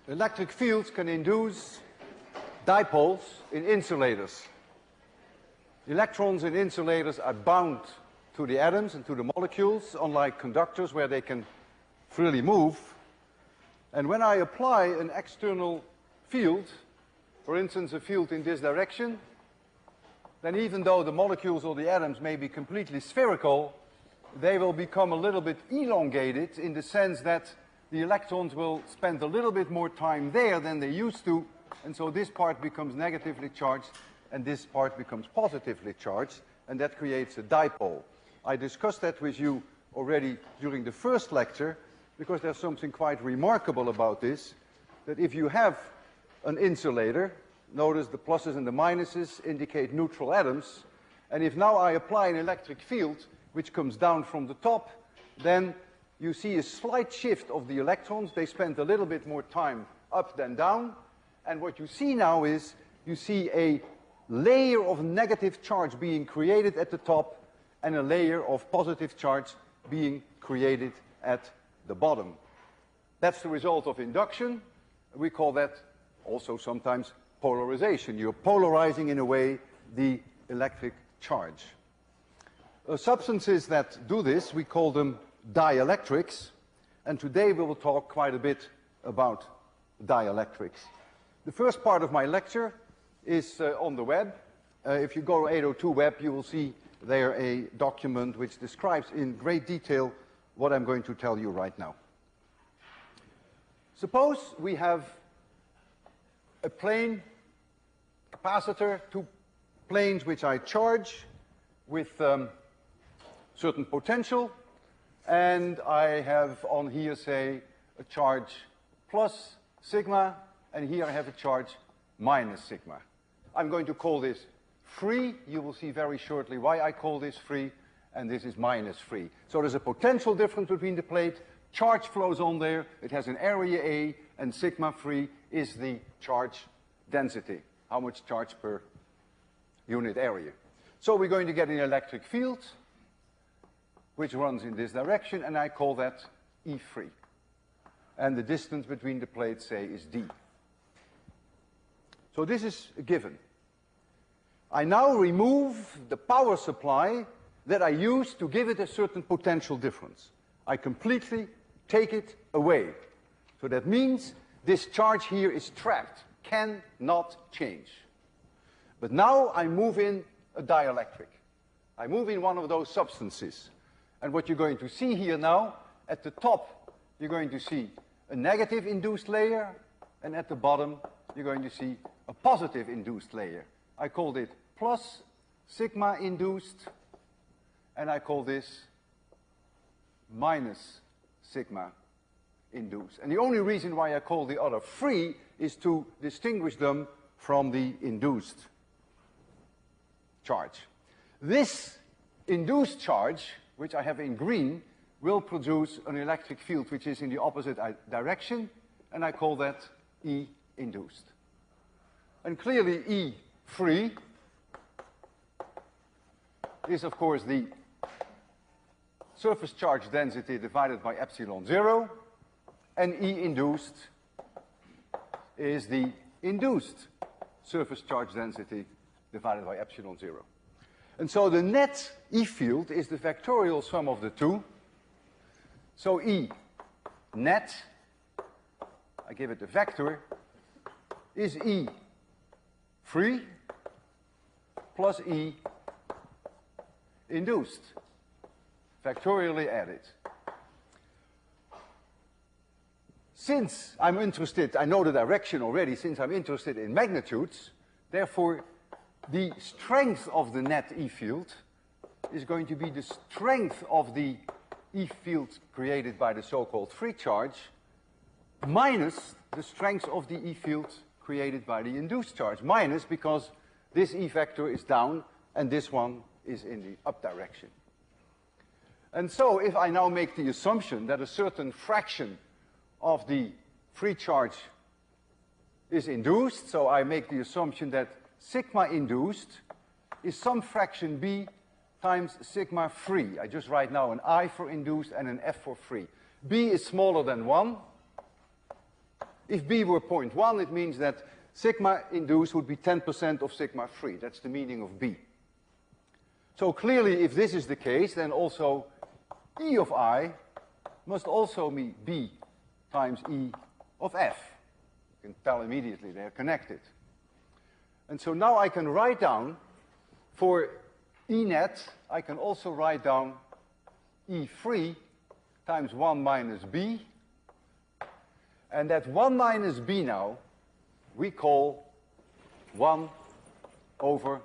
Electric fields can induce dipoles in insulators. Electrons in insulators are bound to the atoms and to the molecules, unlike conductors where they can freely move. And when I apply an external field, for instance a field in this direction, then even though the molecules or the atoms may be completely spherical, they will become a little bit elongated in the sense that the electrons will spend a little bit more time there than they used to, and so this part becomes negatively charged and this part becomes positively charged, and that creates a dipole. I discussed that with you already during the first lecture, because there's something quite remarkable about this, that if you have an insulator, notice the pluses and the minuses indicate neutral atoms, and if now I apply an electric field which comes down from the top, then you see a slight shift of the electrons. They spend a little bit more time up than down, and what you see now is you see a layer of negative charge being created at the top and a layer of positive charge being created at the bottom. That's the result of induction. We call that also sometimes polarization. You're polarizing in a way the electric charge. Substances that do this, we call them dielectrics, and today we will talk quite a bit about dielectrics. The first part of my lecture is on the web. If you go to 802 web, you will see there a document which describes in great detail what I'm going to tell you right now. Suppose we have a plane capacitor, two planes which I charge with certain potential, and I have on here, say, a charge plus sigma, and here I have a charge minus sigma. I'm going to call this free. You will see very shortly why I call this free, and this is minus free. So there's a potential difference between the plate, charge flows on there, it has an area A, and sigma free is the charge density, how much charge per unit area. So we're going to get an electric field which runs in this direction, and I call that E free. And the distance between the plates, say, is d. So this is a given. I now remove the power supply that I used to give it a certain potential difference. I completely take it away. So that means this charge here is trapped, cannot change. But now I move in a dielectric. I move in one of those substances. And what you're going to see here now, at the top, you're going to see a negative induced layer, and at the bottom, you're going to see a positive induced layer. I called it plus sigma induced, and I call this minus sigma induced. And the only reason why I call the other free is to distinguish them from the induced charge. This induced charge, which I have in green, will produce an electric field which is in the opposite direction, and I call that E induced. And clearly E free is, of course, the surface charge density divided by epsilon 0, and E induced is the induced surface charge density divided by epsilon 0. And so the net E field is the vectorial sum of the two. So E net, I give it a vector, is E free plus E induced, vectorially added. Since I'm interested, I know the direction already, since I'm interested in magnitudes, therefore the strength of the net E field is going to be the strength of the E field created by the so-called free charge minus the strength of the E field created by the induced charge. Minus because this E vector is down and this one is in the up direction. And so if I now make the assumption that a certain fraction of the free charge is induced, so I make the assumption that sigma induced is some fraction B times sigma free. I just write now an I for induced and an F for free. B is smaller than 1, If B were 0.1, it means that sigma induced would be 10% of sigma free. That's the meaning of B. So clearly, if this is the case, then also E of I must also be B times E of F. You can tell immediately they're connected. And so now I can write down, for E net, I can also write down E free times 1 minus B. And that 1 minus B now, we call 1 over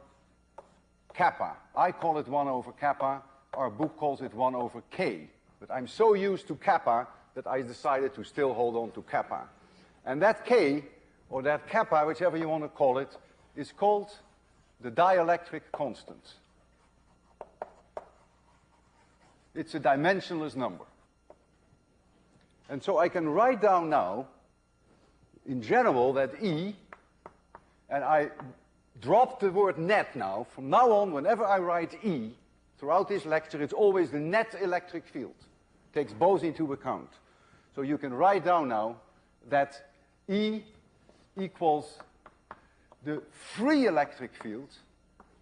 kappa. I call it 1 over kappa. Our book calls it 1 over K. But I'm so used to kappa that I decided to still hold on to kappa. And that K, or that kappa, whichever you want to call it, is called the dielectric constant. It's a dimensionless number. And so I can write down now, in general, that E, and I drop the word net now. From now on, whenever I write E, throughout this lecture, it's always the net electric field. It takes both into account. So you can write down now that E equals the free electric field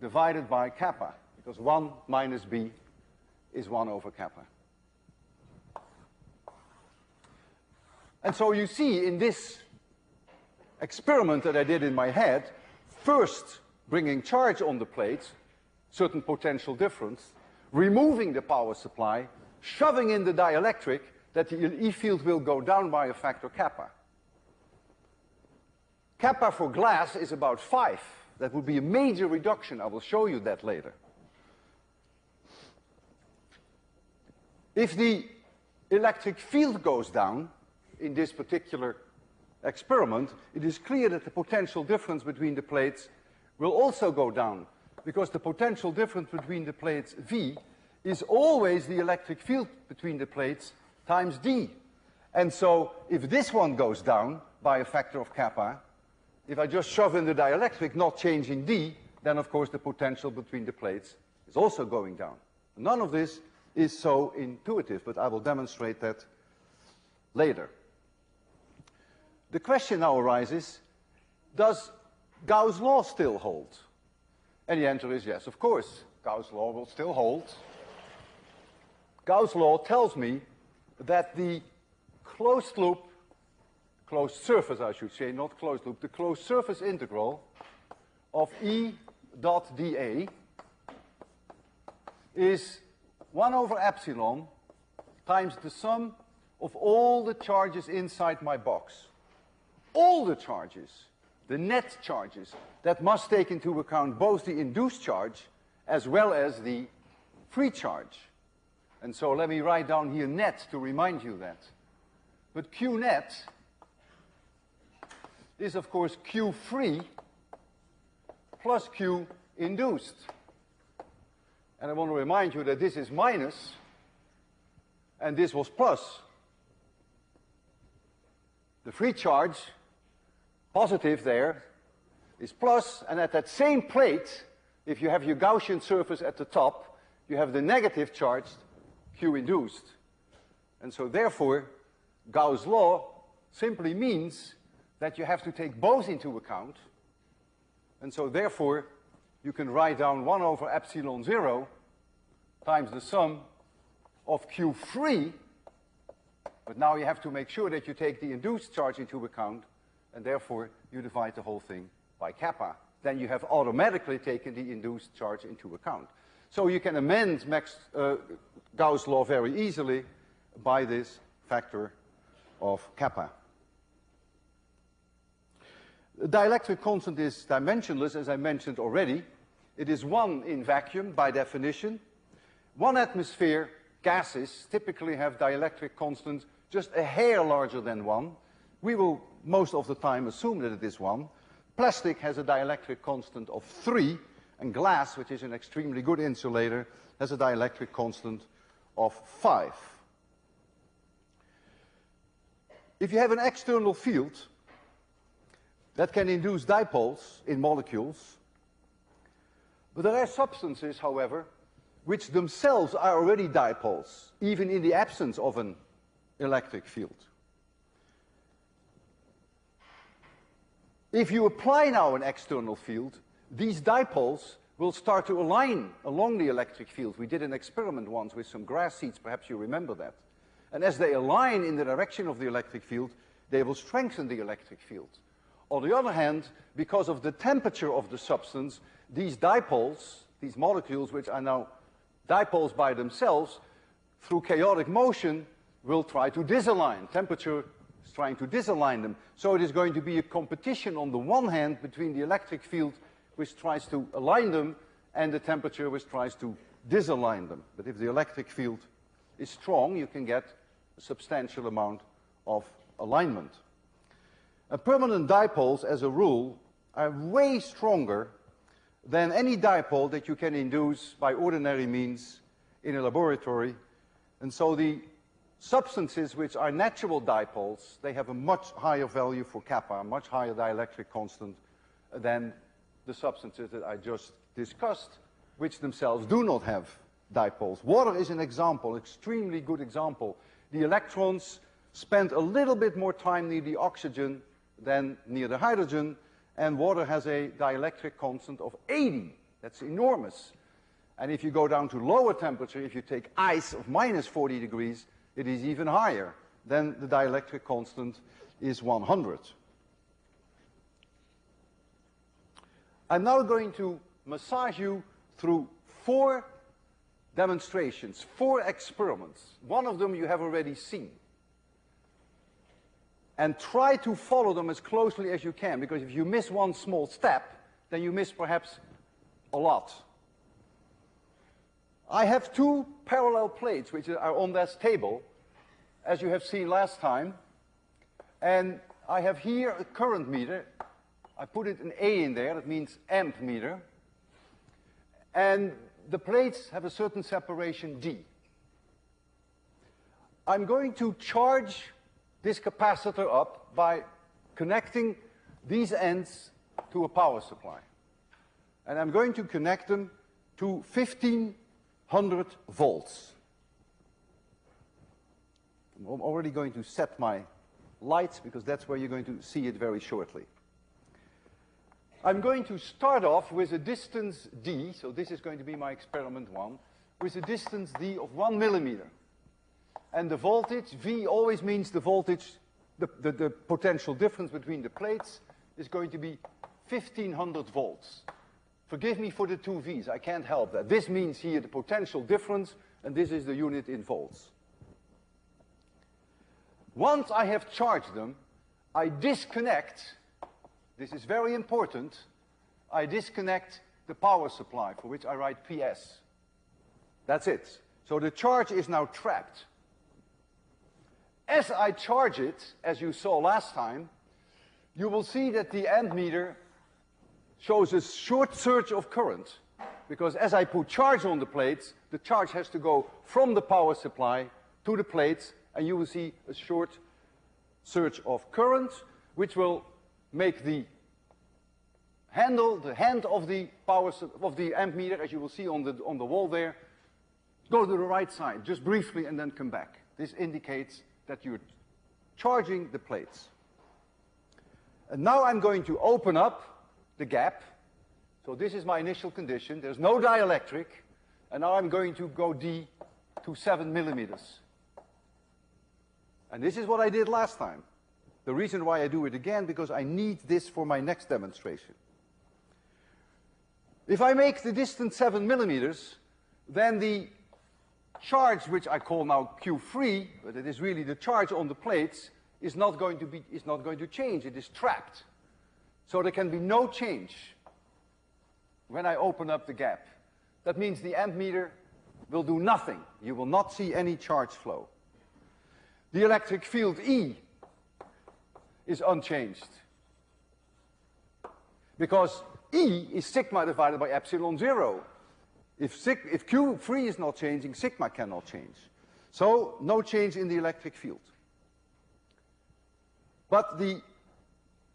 divided by kappa, because 1 minus B is 1 over kappa. And so you see in this experiment that I did in my head, first bringing charge on the plates, certain potential difference, removing the power supply, shoving in the dielectric, that the E field will go down by a factor kappa. Kappa for glass is about 5. That would be a major reduction. I will show you that later. If the electric field goes down in this particular experiment, it is clear that the potential difference between the plates will also go down, because the potential difference between the plates V is always the electric field between the plates times D. And so if this one goes down by a factor of kappa, if I just shove in the dielectric, not changing D, then of course the potential between the plates is also going down. None of this is so intuitive, but I will demonstrate that later. The question now arises, does Gauss' law still hold? And the answer is yes, of course. Gauss' law will still hold. Gauss' law tells me that the closed loop, closed surface I should say, not closed loop, the closed surface integral of E dot dA is 1 over epsilon times the sum of all the charges inside my box. All the charges, the net charges, that must take into account both the induced charge as well as the free charge. And so let me write down here net to remind you that. But Q net is of course Q free plus Q induced. And I want to remind you that this is minus and this was plus. The free charge, positive there, is plus, and at that same plate, if you have your Gaussian surface at the top, you have the negative charge, Q induced. And so therefore, Gauss' law simply means that you have to take both into account. And so therefore, you can write down 1 over epsilon 0 times the sum of Q free, but now you have to make sure that you take the induced charge into account, and therefore you divide the whole thing by kappa. Then you have automatically taken the induced charge into account. So you can amend Gauss' law very easily by this factor of kappa. The dielectric constant is dimensionless, as I mentioned already. It is 1 in vacuum by definition. 1 atmosphere gases typically have dielectric constants just a hair larger than 1. We will most of the time assume that it is 1. Plastic has a dielectric constant of 3, and glass, which is an extremely good insulator, has a dielectric constant of 5. If you have an external field that can induce dipoles in molecules, but there are substances, however, which themselves are already dipoles, even in the absence of an electric field. If you apply now an external field, these dipoles will start to align along the electric field. We did an experiment once with some grass seeds, perhaps you remember that. And as they align in the direction of the electric field, they will strengthen the electric field. On the other hand, because of the temperature of the substance, these dipoles, these molecules which are now dipoles by themselves, through chaotic motion, will try to disalign. Temperature is trying to disalign them. So it is going to be a competition on the one hand between the electric field which tries to align them and the temperature which tries to disalign them. But if the electric field is strong, you can get a substantial amount of alignment. And permanent dipoles, as a rule, are way stronger than any dipole that you can induce by ordinary means in a laboratory. And so the substances which are natural dipoles, they have a much higher value for kappa, a much higher dielectric constant than the substances that I just discussed, which themselves do not have dipoles. Water is an example, extremely good example. The electrons spend a little bit more time near the oxygen than near the hydrogen, and water has a dielectric constant of 80. That's enormous. And if you go down to lower temperature, if you take ice of minus 40 degrees, it is even higher. Then the dielectric constant is 100. I'm now going to massage you through 4 demonstrations, 4 experiments. One of them you have already seen. And try to follow them as closely as you can, because if you miss one small step, then you miss perhaps a lot. I have 2 parallel plates which are on this table, as you have seen last time. And I have here a current meter. I put it an A in there, that means amp meter. And the plates have a certain separation D. I'm going to charge this capacitor up by connecting these ends to a power supply. And I'm going to connect them to 1500 volts. I'm already going to set my lights because that's where you're going to see it very shortly. I'm going to start off with a distance D, so this is going to be my experiment 1, with a distance D of 1 millimeter. And the voltage, V always means the voltage, the potential difference between the plates is going to be 1500 volts. Forgive me for the 2 V's, I can't help that. This means here the potential difference, and this is the unit in volts. Once I have charged them, I disconnect, this is very important, I disconnect the power supply, for which I write PS. That's it. So the charge is now trapped. As I charge it, as you saw last time, you will see that the ammeter shows a short surge of current. Because as I put charge on the plates, the charge has to go from the power supply to the plates, and you will see a short surge of current, which will make the handle, the hand of the ammeter, as you will see on the wall there, go to the right side, just briefly, and then come back. This indicates that you're charging the plates. And now I'm going to open up the gap. So this is my initial condition. There's no dielectric. And now I'm going to go D to 7 millimeters. And this is what I did last time. The reason why I do it again, because I need this for my next demonstration. If I make the distance 7 millimeters, then the charge, which I call now Q3, but it is really the charge on the plates, is not going to change. It is trapped. So there can be no change when I open up the gap. That means the ammeter will do nothing. You will not see any charge flow. The electric field E is unchanged, because E is sigma divided by epsilon 0. If Q3 is not changing, sigma cannot change. So no change in the electric field. But the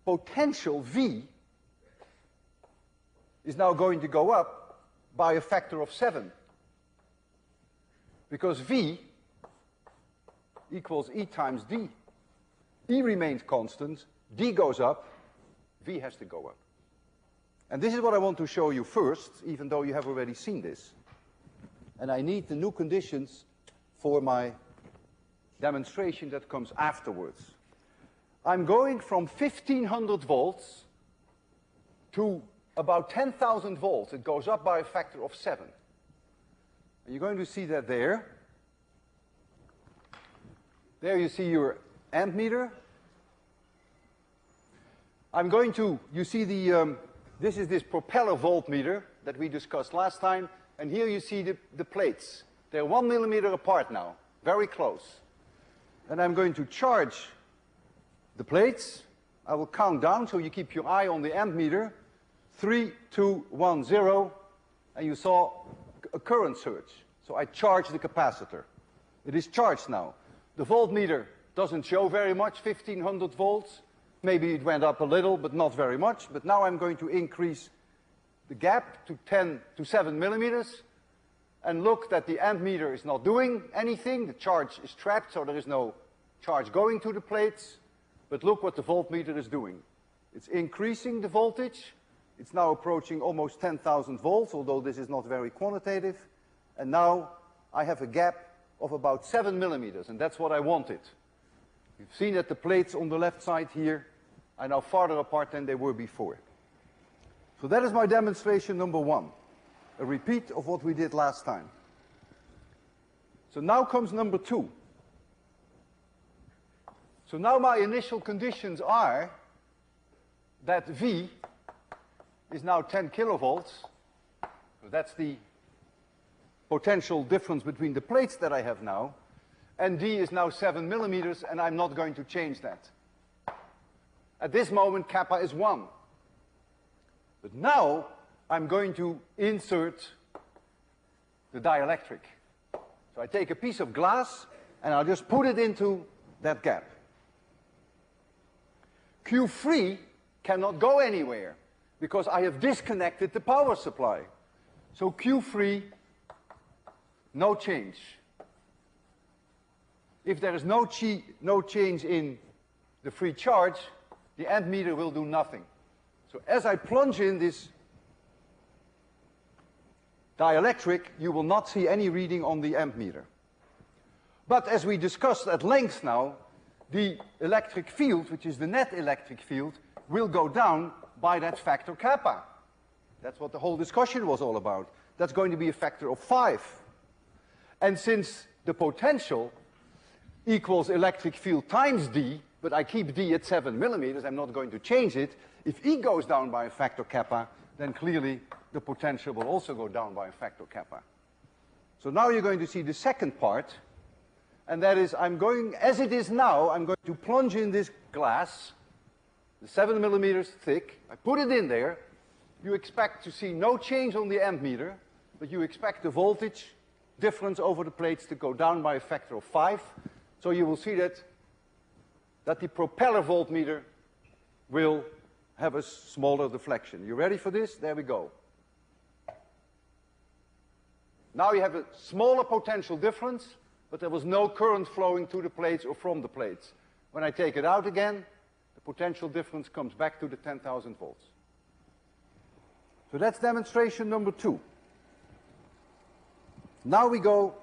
potential V is now going to go up by a factor of 7. Because V equals E times D. E remains constant, D goes up, V has to go up. And this is what I want to show you first, even though you have already seen this. And I need the new conditions for my demonstration that comes afterwards. I'm going from 1500 volts to about 10,000 volts. It goes up by a factor of 7. And you're going to see that there. There you see your amp meter. I'm going to, you see this is this propeller voltmeter that we discussed last time. And here you see the plates. They're 1 millimeter apart now, very close. And I'm going to charge the plates. I will count down, so you keep your eye on the amp meter. 3, 2, 1, 0. And you saw a current surge. So I charge the capacitor. It is charged now. The voltmeter doesn't show very much, 1500 volts. Maybe it went up a little, but not very much. But now I'm going to increase the gap to 7 millimeters. And look that the amp meter is not doing anything. The charge is trapped, so there is no charge going to the plates. But look what the voltmeter is doing. It's increasing the voltage. It's now approaching almost 10,000 volts, although this is not very quantitative. And now I have a gap of about 7 millimeters, and that's what I wanted. You've seen that the plates on the left side here are now farther apart than they were before. So that is my demonstration number 1, a repeat of what we did last time. So now comes number 2. So now my initial conditions are that V is now 10 kilovolts. So that's the potential difference between the plates that I have now. And D is now 7 millimeters, and I'm not going to change that. At this moment, kappa is 1. But now I'm going to insert the dielectric. So I take a piece of glass, and I'll just put it into that gap. Q3 cannot go anywhere, because I have disconnected the power supply. So Q3, no change. If there is no change in the free charge, the amp meter will do nothing. So as I plunge in this dielectric, you will not see any reading on the amp meter. But as we discussed at length now, the electric field, which is the net electric field, will go down by that factor kappa. That's what the whole discussion was all about. That's going to be a factor of 5. And since the potential equals electric field times D, but I keep D at 7 millimeters, I'm not going to change it. If E goes down by a factor kappa, then clearly the potential will also go down by a factor kappa. So now you're going to see the second part, and that is I'm going, as it is now, I'm going to plunge in this glass, the 7 millimeters thick. I put it in there. You expect to see no change on the amp meter, but you expect the voltage difference over the plates to go down by a factor of 5. So you will see that the propeller voltmeter will have a smaller deflection. You ready for this? There we go. Now you have a smaller potential difference, but there was no current flowing to the plates or from the plates. When I take it out again, the potential difference comes back to the 10,000 volts. So that's demonstration number 2. Now we go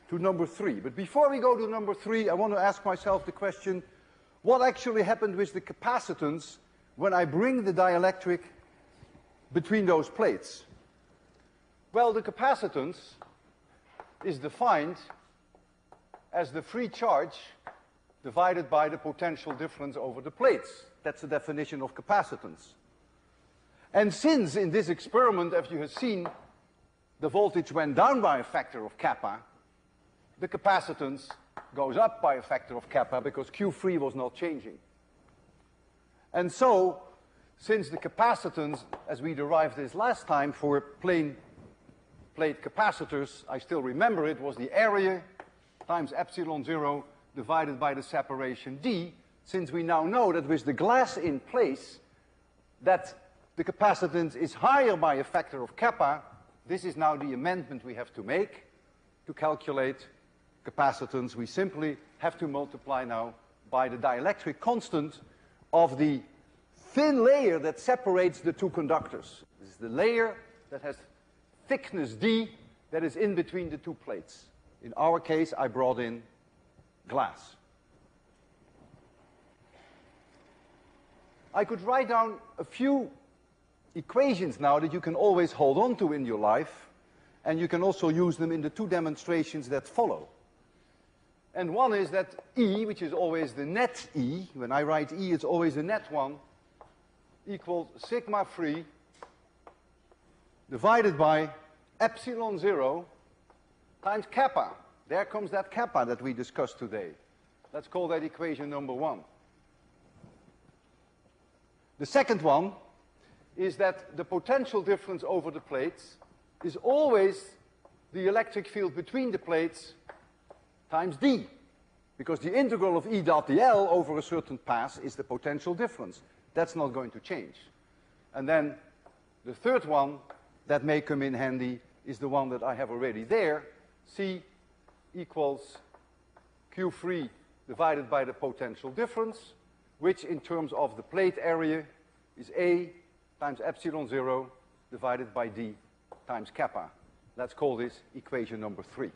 to number 3. But before we go to number 3, I want to ask myself the question, what actually happened with the capacitance when I bring the dielectric between those plates? Well, the capacitance is defined as the free charge divided by the potential difference over the plates. That's the definition of capacitance. And since in this experiment, as you have seen, the voltage went down by a factor of kappa, the capacitance goes up by a factor of kappa because Q3 was not changing. And so, since the capacitance, as we derived this last time for plain plate capacitors, I still remember it was the area times epsilon 0 divided by the separation D, since we now know that with the glass in place, that the capacitance is higher by a factor of kappa, this is now the amendment we have to make to calculate capacitance. We simply have to multiply now by the dielectric constant of the thin layer that separates the two conductors. This is the layer that has thickness d that is in between the two plates. In our case, I brought in glass. I could write down a few equations now that you can always hold on to in your life, and you can also use them in the two demonstrations that follow. And one is that E, which is always the net E, when I write E, it's always the net one, equals sigma free divided by epsilon 0 times kappa. There comes that kappa that we discussed today. Let's call that equation number 1. The second one is that the potential difference over the plates is always the electric field between the plates times d, because the integral of E dot dl over a certain path is the potential difference. That's not going to change. And then the third one that may come in handy is the one that I have already there. C equals Q free divided by the potential difference, which in terms of the plate area is A times epsilon 0 divided by d times kappa. Let's call this equation number 3.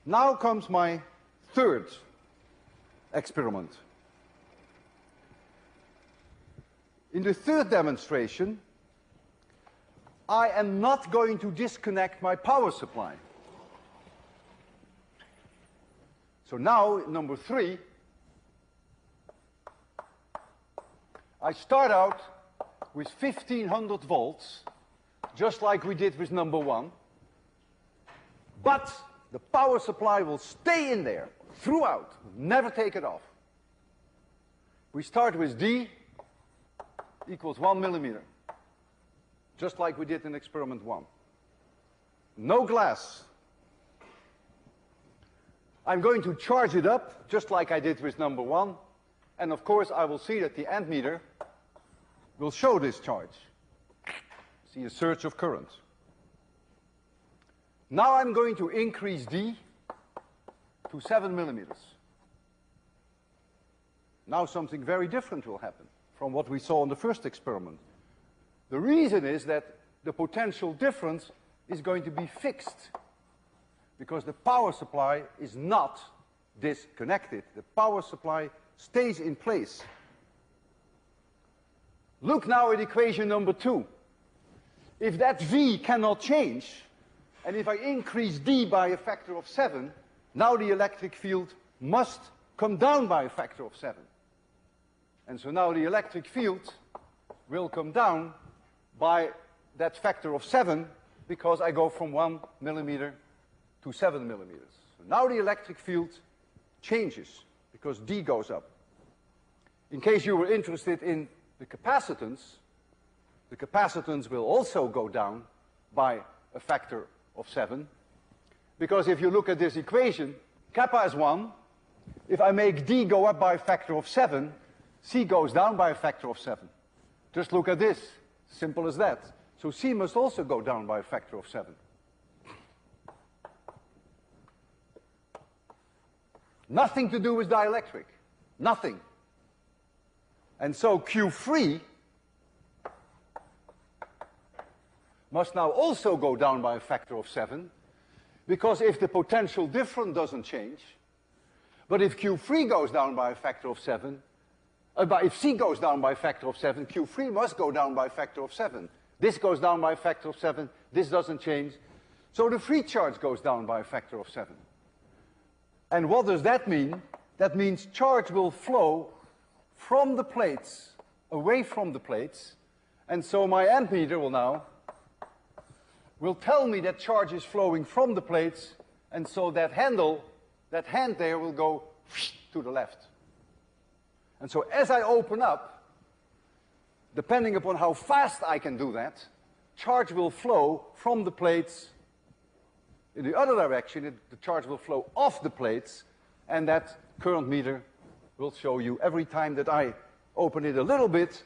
Now comes my third experiment. In the third demonstration, I am not going to disconnect my power supply. So now, number 3, I start out with 1500 volts, just like we did with number 1, but the power supply will stay in there throughout, never take it off. We start with D equals 1 millimeter, just like we did in experiment 1. No glass. I'm going to charge it up, just like I did with number 1, and of course I will see that the ammeter will show this charge. See a surge of current. Now I'm going to increase D to 7 millimeters. Now something very different will happen from what we saw in the first experiment. The reason is that the potential difference is going to be fixed, because the power supply is not disconnected. The power supply stays in place. Look now at equation number 2. If that V cannot change, and if I increase D by a factor of 7, now the electric field must come down by a factor of 7. And so now the electric field will come down by that factor of 7, because I go from 1 millimeter to 7 millimeters. So now the electric field changes, because D goes up. In case you were interested in the capacitance will also go down by a factor of 7, because if you look at this equation, kappa is 1. If I make D go up by a factor of 7, C goes down by a factor of 7. Just look at this. Simple as that. So C must also go down by a factor of 7. Nothing to do with dielectric. Nothing. And so Q free must now also go down by a factor of 7, because if the potential difference doesn't change, but if Q free goes down by a factor of 7, if C goes down by a factor of 7, Q free must go down by a factor of 7. This goes down by a factor of 7, this doesn't change, so the free charge goes down by a factor of 7. And what does that mean? That means charge will flow from the plates, away from the plates, and so my ammeter will tell me that charge is flowing from the plates, and so that hand there will go to the left. And so as I open up, depending upon how fast I can do that, charge will flow from the plates in the other direction. The charge will flow off the plates, and that current meter will show you every time that I open it a little bit,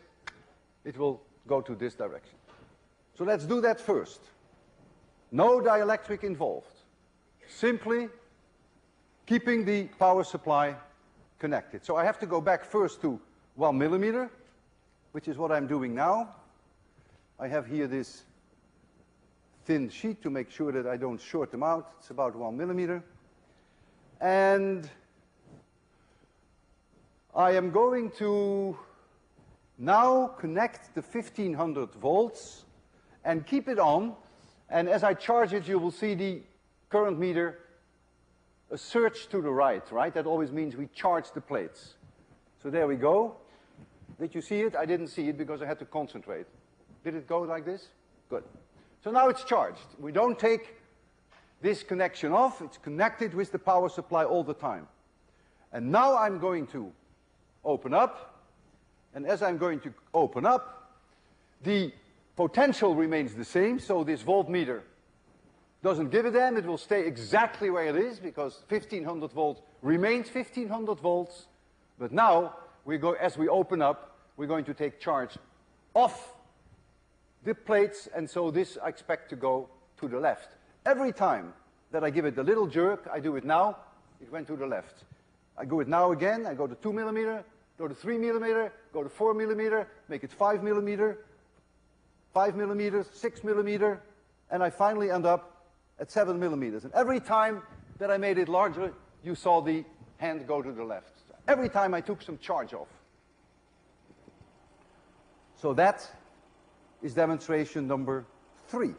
it will go to this direction. So let's do that first. No dielectric involved. Simply keeping the power supply connected. So I have to go back first to 1 millimeter, which is what I'm doing now. I have here this thin sheet to make sure that I don't short them out. It's about 1 millimeter. And I am going to now connect the 1500 volts and keep it on. And as I charge it, you will see the current meter a surge to the right, right? That always means we charge the plates. So there we go. Did you see it? I didn't see it because I had to concentrate. Did it go like this? Good. So now it's charged. We don't take this connection off. It's connected with the power supply all the time. And now I'm going to open up. And as I'm going to open up, the potential remains the same. So this voltmeter doesn't give a damn. It will stay exactly where it is because 1500 volts remains 1500 volts. But now, as we open up, we're going to take charge off the plates, and so this I expect to go to the left. Every time that I give it a little jerk, I do it now, it went to the left. I go it now again, I go to 2 millimeter, go to 3 millimeter, go to 4 millimeter, make it 5 millimeter, 5 millimeters, 6 millimeter, and I finally end up at 7 millimeters. And every time that I made it larger, you saw the hand go to the left. Every time I took some charge off. So that is demonstration number 3.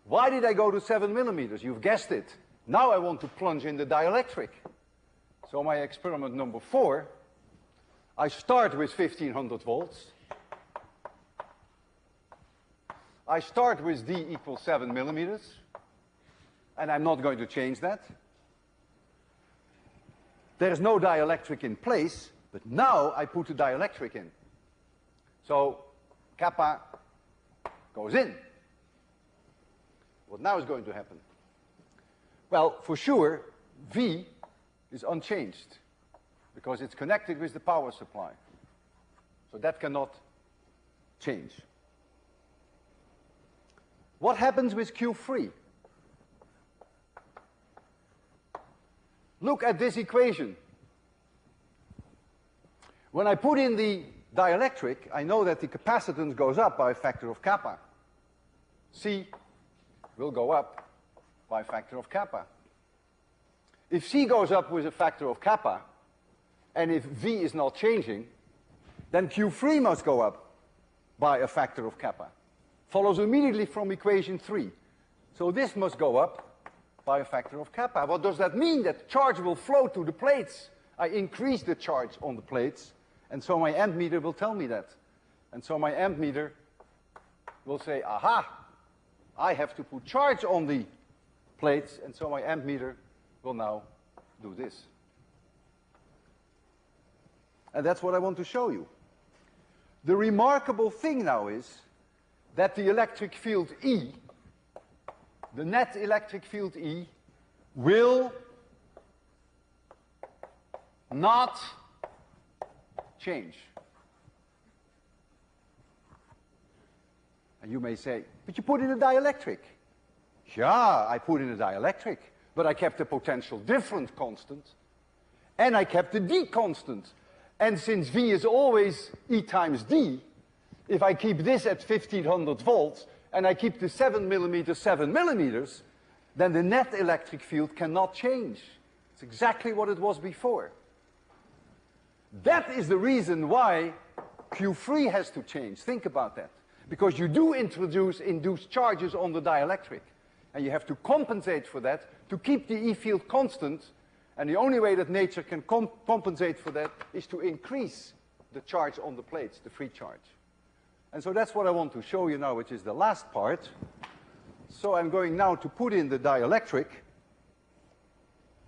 Why did I go to 7 millimeters? You've guessed it. Now I want to plunge in the dielectric. So my experiment number 4, I start with 1500 volts. I start with D equals 7 millimeters. And I'm not going to change that. There's no dielectric in place, but now I put the dielectric in. So kappa goes in. What now is going to happen? Well, for sure, V is unchanged because it's connected with the power supply. So that cannot change. What happens with Q3? Look at this equation. When I put in the dielectric, I know that the capacitance goes up by a factor of kappa. C will go up by a factor of kappa. If C goes up with a factor of kappa, and if V is not changing, then Q3 must go up by a factor of kappa. Follows immediately from equation 3. So this must go up by a factor of kappa. What does that mean? That charge will flow to the plates. I increase the charge on the plates, and so my amp meter will tell me that. And so my amp meter will say, aha, I have to put charge on the plates, and so my amp meter will now do this. And that's what I want to show you. The remarkable thing now is that the electric field E, the net electric field E, will not change. And you may say, but you put in a dielectric. Yeah, I put in a dielectric, but I kept the potential difference constant, and I kept the D constant. And since V is always E times D, if I keep this at 1500 volts, and I keep the 7 millimeters, then the net electric field cannot change. It's exactly what it was before. That is the reason why Q3 has to change. Think about that. Because you do introduce induced charges on the dielectric. And you have to compensate for that to keep the E field constant. And the only way that nature can compensate for that is to increase the charge on the plates, the free charge. And so that's what I want to show you now, which is the last part. So I'm going now to put in the dielectric.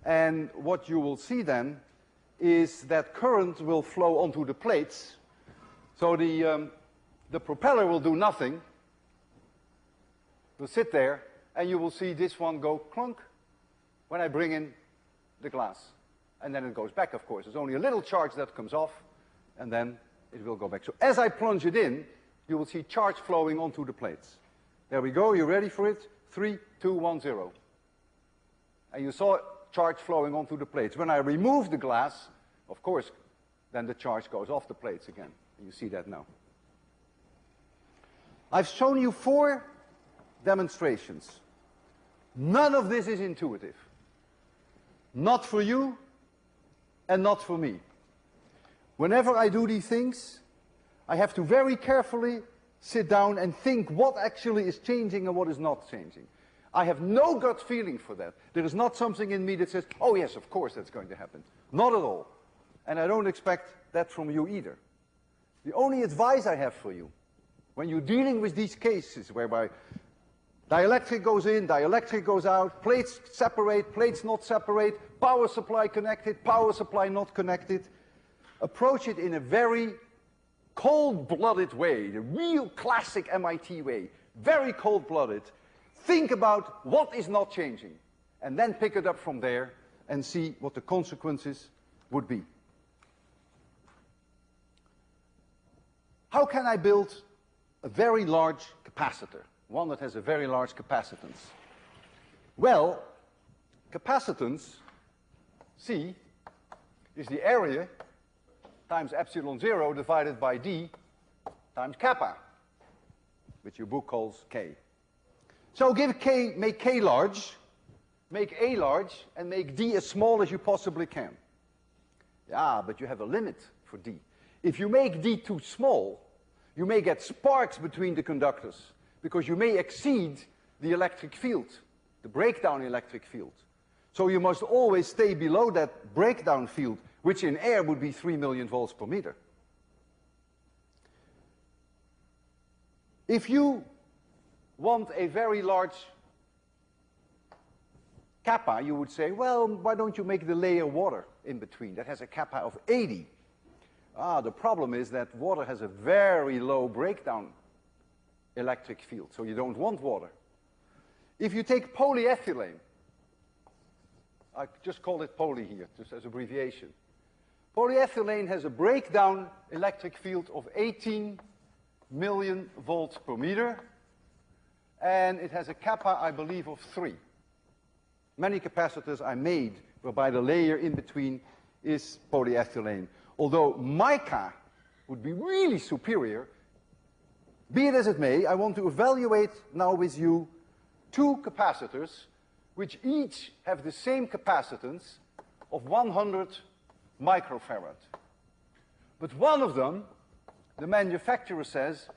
And what you will see then is that current will flow onto the plates. So the propeller will do nothing. Will sit there, and you will see this one go clunk when I bring in the glass. And then it goes back, of course. There's only a little charge that comes off, and then it will go back. So as I plunge it in, you will see charge flowing onto the plates. There we go. You ready for it? 3, 2, 1, 0. And you saw charge flowing onto the plates. When I remove the glass, of course, then the charge goes off the plates again. You see that now. I've shown you 4 demonstrations. None of this is intuitive. Not for you and not for me. Whenever I do these things, I have to very carefully sit down and think what actually is changing and what is not changing. I have no gut feeling for that. There is not something in me that says, oh yes, of course that's going to happen. Not at all. And I don't expect that from you either. The only advice I have for you, when you're dealing with these cases whereby dielectric goes in, dielectric goes out, plates separate, plates not separate, power supply connected, power supply not connected, approach it in a very cold-blooded way, the real classic MIT way, very cold-blooded. Think about what is not changing, and then pick it up from there and see what the consequences would be. How can I build a very large capacitor, one that has a very large capacitance? Well, capacitance, C, is the area times epsilon 0 divided by D times kappa, which your book calls K. So give K, make K large, make A large, and make D as small as you possibly can. Yeah, but you have a limit for D. If you make D too small, you may get sparks between the conductors, because you may exceed the electric field, the breakdown electric field. So you must always stay below that breakdown field, which in air would be 3 million volts per meter. If you want a very large kappa, you would say, well, why don't you make the layer water in between? That has a kappa of 80. The problem is that water has a very low breakdown electric field, so you don't want water. If you take polyethylene, I just call it poly here, just as abbreviation. Polyethylene has a breakdown electric field of 18 million volts per meter, and it has a kappa, I believe, of 3. Many capacitors are made whereby the layer in between is polyethylene. Although mica would be really superior, be it as it may, I want to evaluate now with you 2 capacitors which each have the same capacitance of 100 microfarad. But one of them, the manufacturer says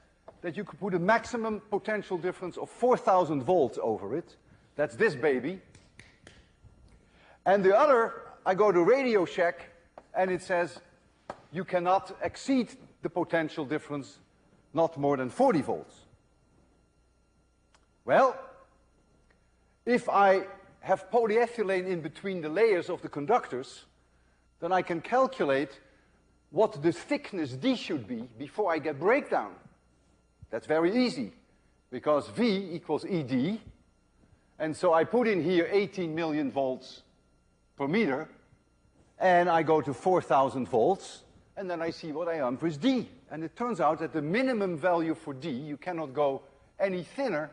that you could put a maximum potential difference of 4,000 volts over it. That's this baby. And the other, I go to Radio Shack, and it says you cannot exceed the potential difference not more than 40 volts. Well, if I have polyethylene in between the layers of the conductors, then I can calculate what the thickness D should be before I get breakdown. That's very easy, because V equals ED, and so I put in here 18 million volts per meter, and I go to 4,000 volts, and then I see what I am with D. And it turns out that the minimum value for D, you cannot go any thinner,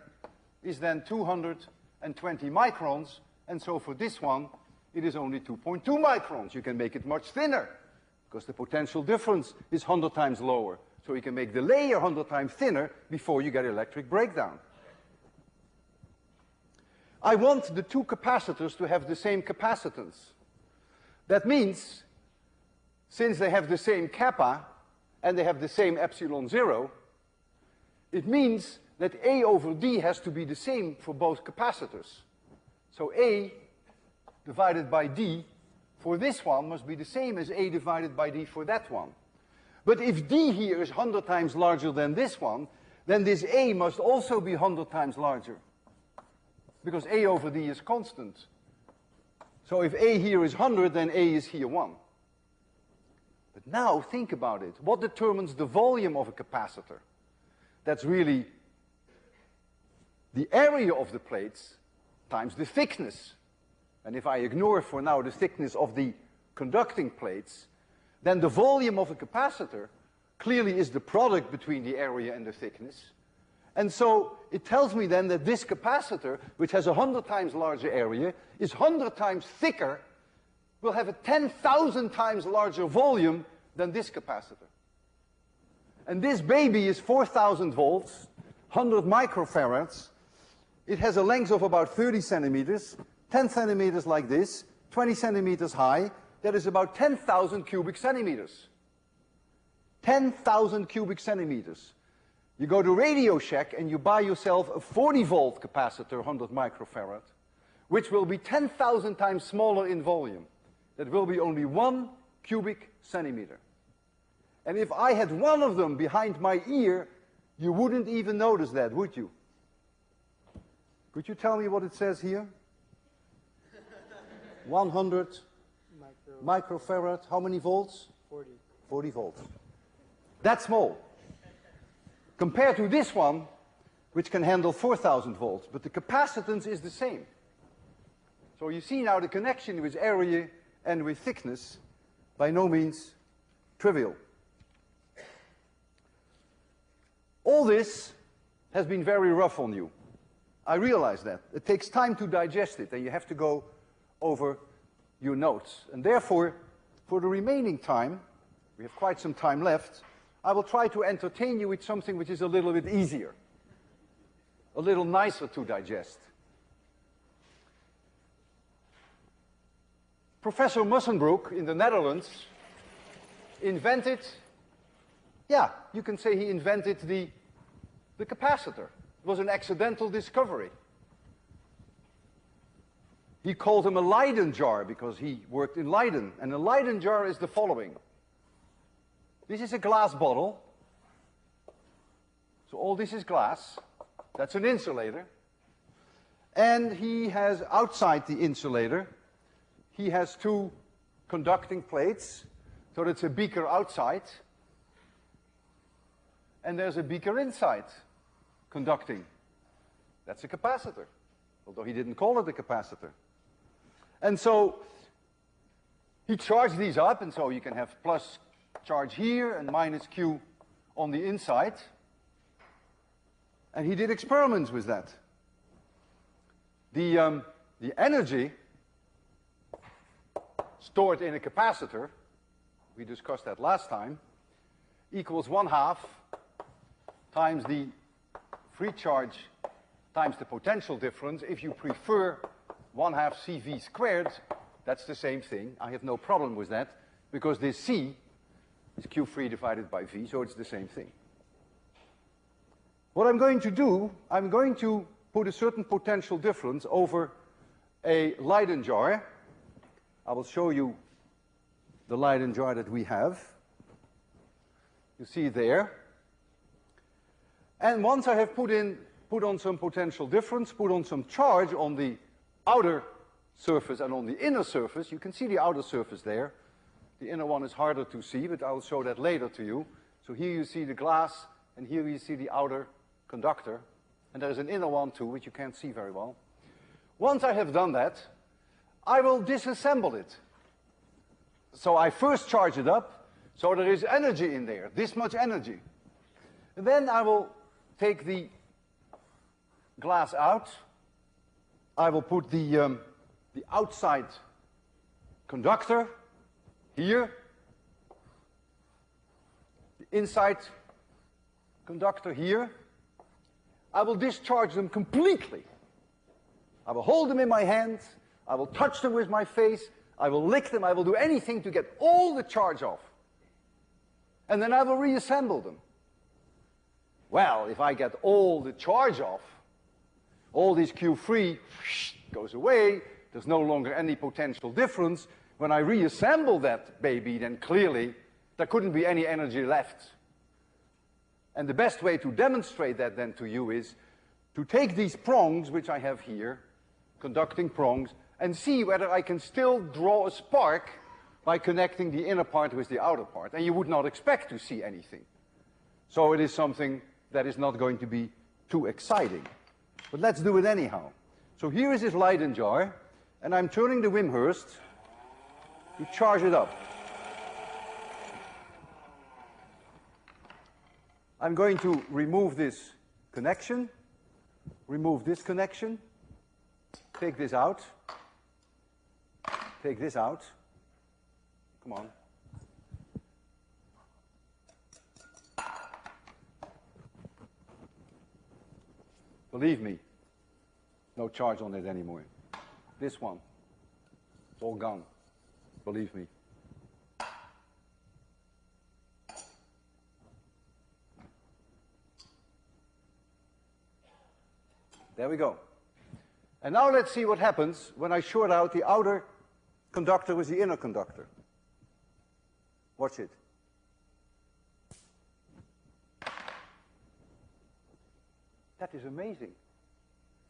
is then 220 microns, and so for this one, it is only 2.2 microns. You can make it much thinner, because the potential difference is 100 times lower. So you can make the layer 100 times thinner before you get electric breakdown. I want the 2 capacitors to have the same capacitance. That means, since they have the same kappa, and they have the same epsilon 0, it means that A over D has to be the same for both capacitors. So A divided by D for this one must be the same as A divided by D for that one. But if D here is 100 times larger than this one, then this A must also be 100 times larger, because A over D is constant. So if A here is 100, then A is here 1. But now think about it. What determines the volume of a capacitor? That's really the area of the plates times the thickness. And if I ignore for now the thickness of the conducting plates, then the volume of a capacitor clearly is the product between the area and the thickness. And so it tells me then that this capacitor, which has 100 times larger area, is 100 times thicker will have a 10,000 times larger volume than this capacitor. And this baby is 4,000 volts, 100 microfarads. It has a length of about 30 centimeters, 10 centimeters like this, 20 centimeters high. That is about 10,000 cubic centimeters. 10,000 cubic centimeters. You go to Radio Shack and you buy yourself a 40-volt capacitor, 100 microfarad, which will be 10,000 times smaller in volume. That will be only 1 cubic centimeter. And if I had one of them behind my ear, you wouldn't even notice that, would you? Could you tell me what it says here? 100 microfarad, how many volts? 40. 40 volts. That's small. Compared to this one, which can handle 4,000 volts, but the capacitance is the same. So you see now the connection with area and with thickness, by no means trivial. All this has been very rough on you. I realize that. It takes time to digest it, and you have to go over your notes. And therefore, for the remaining time, we have quite some time left, I will try to entertain you with something which is a little bit easier, a little nicer to digest. Professor Mussenbroek in the Netherlands invented, yeah, you can say he invented the capacitor. It was an accidental discovery. He called him a Leyden jar because he worked in Leiden. And a Leyden jar is the following. This is a glass bottle. So all this is glass. That's an insulator. And he has outside the insulator, he has two conducting plates. So that's a beaker outside. And there's a beaker inside conducting. That's a capacitor, although he didn't call it a capacitor. And so he charged these up, and so you can have plus charge here and minus Q on the inside. And he did experiments with that. The energy stored in a capacitor, we discussed that last time, equals 1/2 times the free charge times the potential difference. If you prefer 1/2 CV squared, that's the same thing. I have no problem with that, because this C is Q free divided by V, so it's the same thing. What I'm going to do, I'm going to put a certain potential difference over a Leyden jar. I will show you the Leyden jar that we have. You see there. And once I have put on some potential difference, put on some charge on the outer surface and on the inner surface, you can see the outer surface there. The inner one is harder to see, but I will show that later to you. So here you see the glass, and here you see the outer conductor. And there's an inner one too, which you can't see very well. Once I have done that, I will disassemble it. So I first charge it up, so there is energy in there, this much energy. And then I will take the glass out. I will put the outside conductor here, the inside conductor here. I will discharge them completely. I will hold them in my hand, I will touch them with my face, I will lick them, I will do anything to get all the charge off. And then I will reassemble them. Well, if I get all the charge off, all this Q free goes away, there's no longer any potential difference. When I reassemble that baby, then clearly there couldn't be any energy left. And the best way to demonstrate that then to you is to take these prongs, which I have here, conducting prongs, and see whether I can still draw a spark by connecting the inner part with the outer part. And you would not expect to see anything. So it is something that is not going to be too exciting. But let's do it anyhow. So here is this Leyden jar, and I'm turning the Wimshurst to charge it up. I'm going to remove this connection, remove this connection, take this out, Come on. Believe me, no charge on it anymore. This one, it's all gone. Believe me. There we go. And now let's see what happens when I short out the outer conductor with the inner conductor. Watch it. That is amazing.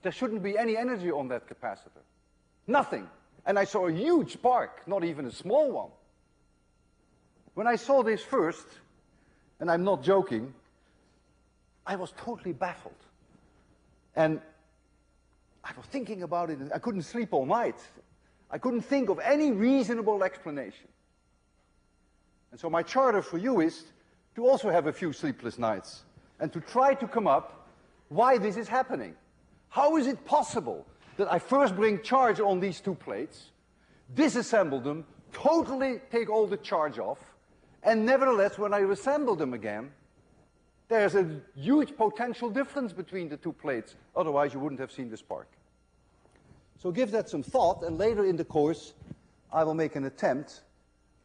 There shouldn't be any energy on that capacitor. Nothing. And I saw a huge spark, not even a small one. When I saw this first, and I'm not joking, I was totally baffled. And I was thinking about it, and I couldn't sleep all night. I couldn't think of any reasonable explanation. And so my charter for you is to also have a few sleepless nights and to try to come up why this is happening. How is it possible that I first bring charge on these two plates, disassemble them, totally take all the charge off, and nevertheless, when I assemble them again, there's a huge potential difference between the two plates. Otherwise, you wouldn't have seen the spark. So give that some thought, and later in the course, I will make an attempt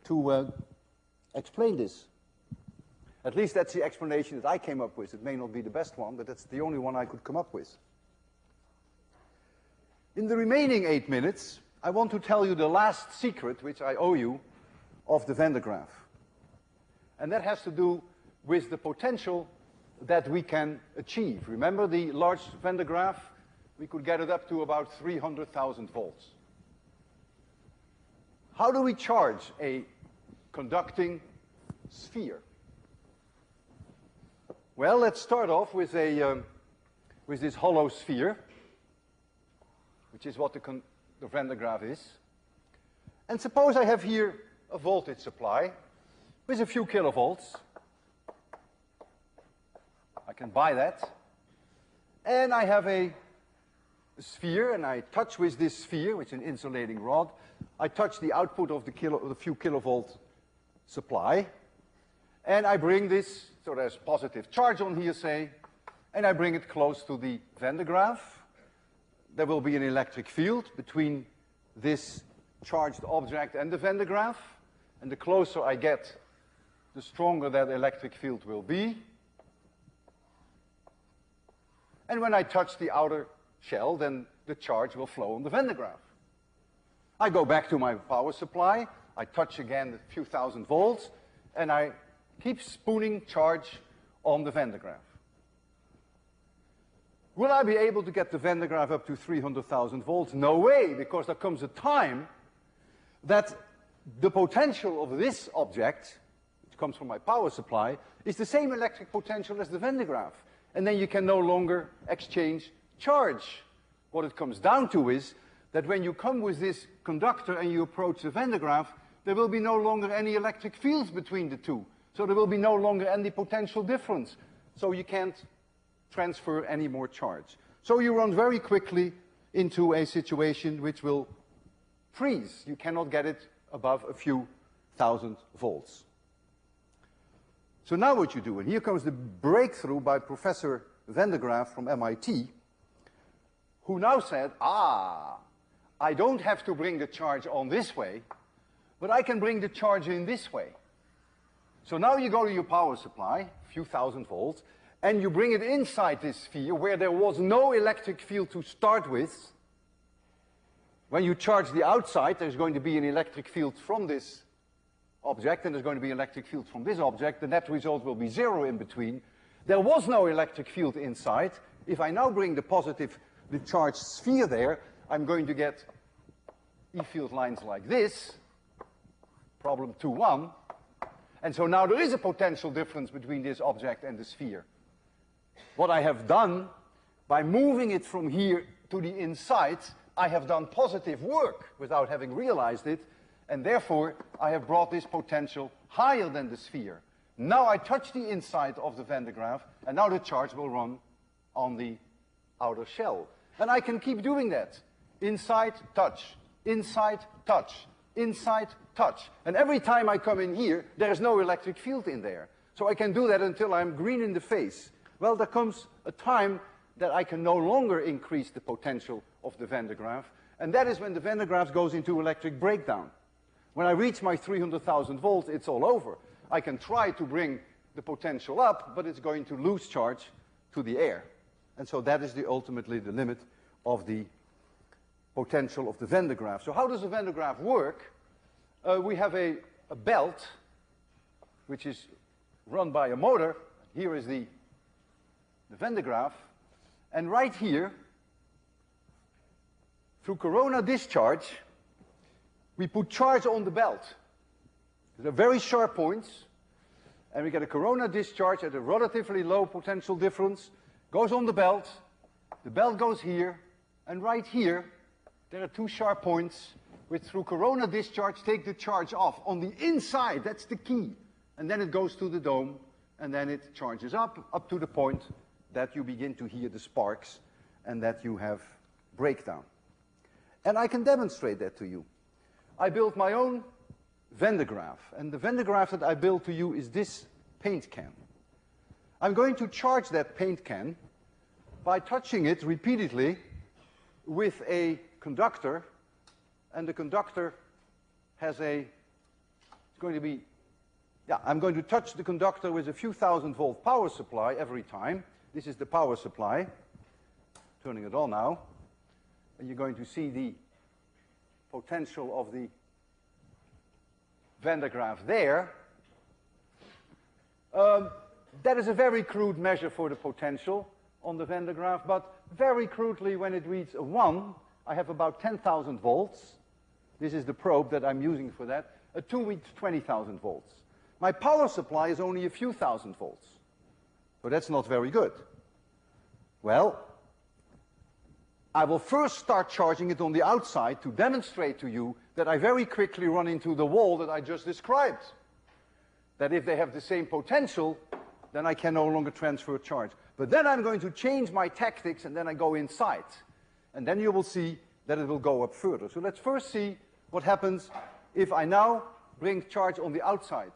to explain this. At least that's the explanation that I came up with. It may not be the best one, but that's the only one I could come up with. In the remaining 8 minutes, I want to tell you the last secret, which I owe you, of the Van de Graaff. And that has to do with the potential that we can achieve. Remember the large Van de Graaff? We could get it up to about 300,000 volts. How do we charge a conducting sphere? Well, let's start off with this hollow sphere, which is what the Van de Graaff is. And suppose I have here a voltage supply with a few kilovolts. I can buy that. And I have a sphere, and I touch with this sphere, which is an insulating rod. I touch the output of the few kilovolt supply. And I bring this, so there's positive charge on here, say, and I bring it close to the Van de Graaff. There will be an electric field between this charged object and the Van de Graaff. And the closer I get, the stronger that electric field will be. And when I touch the outer shell, then the charge will flow on the Van de Graaff. I go back to my power supply, I touch again a few thousand volts, and I keep spooning charge on the Van de Graaff. Will I be able to get the Van de Graaff up to 300,000 volts? No way, because there comes a time that the potential of this object, which comes from my power supply, is the same electric potential as the Van de Graaff. And then you can no longer exchange charge. What it comes down to is that when you come with this conductor and you approach the Van de Graaff, there will be no longer any electric fields between the two. So there will be no longer any potential difference. So you can't transfer any more charge. So you run very quickly into a situation which will freeze. You cannot get it above a few thousand volts. So now what you do, and here comes the breakthrough by Professor Van de Graaff from MIT, who now said, I don't have to bring the charge on this way, but I can bring the charge in this way. So now you go to your power supply, a few thousand volts, and you bring it inside this sphere where there was no electric field to start with. When you charge the outside, there's going to be an electric field from this object, and there's going to be an electric field from this object. The net result will be zero in between. There was no electric field inside. If I now bring the charged sphere there, I'm going to get E-field lines like this, problem 2-1. And so now there is a potential difference between this object and the sphere. What I have done, by moving it from here to the inside, I have done positive work without having realized it, and therefore I have brought this potential higher than the sphere. Now I touch the inside of the Van de Graaff, and now the charge will run on the outer shell. And I can keep doing that. Inside, touch. Inside, touch. inside, touch. And every time I come in here, there is no electric field in there. So I can do that until I'm green in the face. Well, there comes a time that I can no longer increase the potential of the Van de Graaff, and that is when the Van de Graaff goes into electric breakdown. When I reach my 300,000 volts, it's all over. I can try to bring the potential up, but it's going to lose charge to the air. And so that is ultimately the limit of the potential of the Van de Graaff. So how does the Van de Graaff work? We have a belt, which is run by a motor. Here is the Van de Graaff. And right here, through corona discharge, we put charge on the belt. They're very sharp points, and we get a corona discharge at a relatively low potential difference, goes on the belt goes here, and right here, there are two sharp points which through corona discharge take the charge off. On the inside, that's the key. And then it goes to the dome, and then it charges up to the point that you begin to hear the sparks and that you have breakdown. And I can demonstrate that to you. I built my own Van de Graaff, and the Van de Graaff that I built to you is this paint can. I'm going to charge that paint can by touching it repeatedly with a conductor, and the conductor has I'm going to touch the conductor with a few thousand volt power supply every time. This is the power supply. Turning it on now. And you're going to see the potential of the Van de Graaff there. That is a very crude measure for the potential on the Van de Graaff, but very crudely, when it reads a 1, I have about 10,000 volts. This is the probe that I'm using for that. A 2 reads 20,000 volts. My power supply is only a few thousand volts. So that's not very good. Well, I will first start charging it on the outside to demonstrate to you that I very quickly run into the wall that I just described. That if they have the same potential, then I can no longer transfer charge. But then I'm going to change my tactics, and then I go inside. And then you will see that it will go up further. So let's first see what happens if I now bring charge on the outside.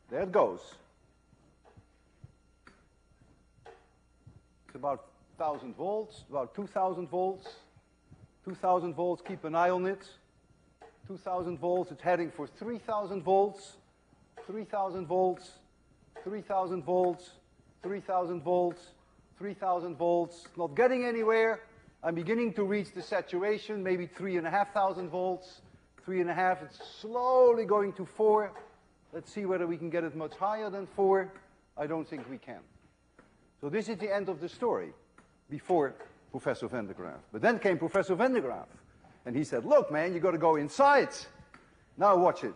There it goes. It's about 1,000 volts, about 2,000 volts. 2,000 volts, keep an eye on it. 2,000 volts, it's heading for 3,000 volts. 3,000 volts, 3,000 volts, 3,000 volts, 3,000 volts. Not getting anywhere. I'm beginning to reach the saturation, maybe 3,500 volts. 3.5, it's slowly going to 4. Let's see whether we can get it much higher than 4. I don't think we can. So this is the end of the story before Professor Van de Graaff. But then came Professor Van de Graaff, and he said, look, man, you got to go inside. Now watch it.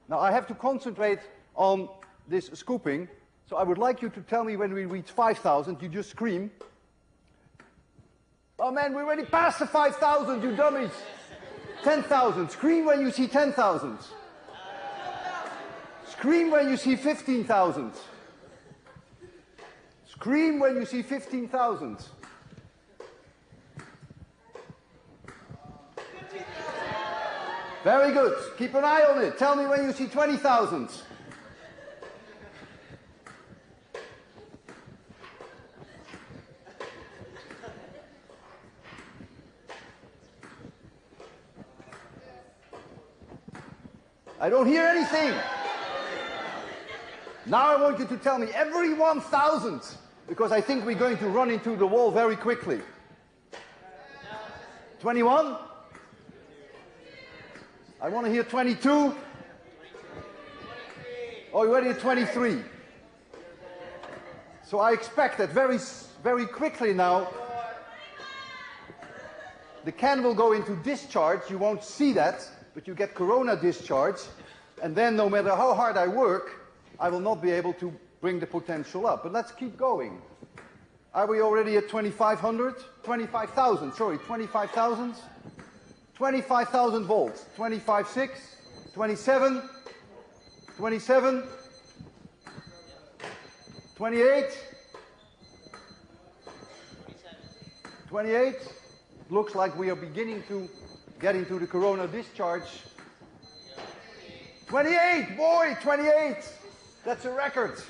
Now I have to concentrate on this scooping, so I would like you to tell me when we reach 5,000, you just scream. Oh man, we already passed the 5,000, you dummies. 10,000, scream when you see 10,000. Scream when you see 15,000. Scream when you see 15,000. Very good. Keep an eye on it. Tell me when you see 20,000. I don't hear anything. Now I want you to tell me every 1,000, because I think we're going to run into the wall very quickly. 21? I want to hear 22. Oh, you're already at 23. So I expect that very quickly now, the can will go into discharge. You won't see that, but you get corona discharge. And then no matter how hard I work, I will not be able to bring the potential up. But let's keep going. Are we already at 2,500? 25,000, sorry, 25,000? 25,000 volts. 25.6, 27, 27, 28, 28. Looks like we are beginning to getting to the corona discharge. 28, boy, 28. That's a record.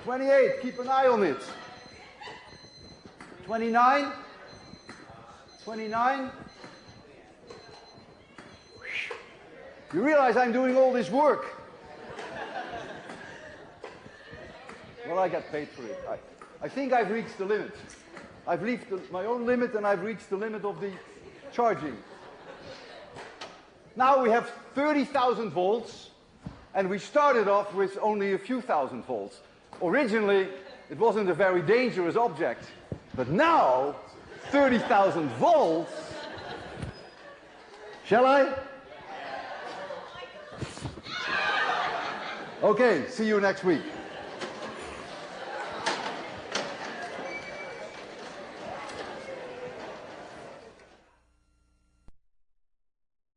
28, keep an eye on it. 29. 29. You realize I'm doing all this work. Well, I get paid for it. I think I've reached the limit. I've reached my own limit, and I've reached the limit of the charging. Now we have 30,000 volts, and we started off with only a few thousand volts. Originally, it wasn't a very dangerous object, but now 30,000 volts. Shall I? Okay, see you next week.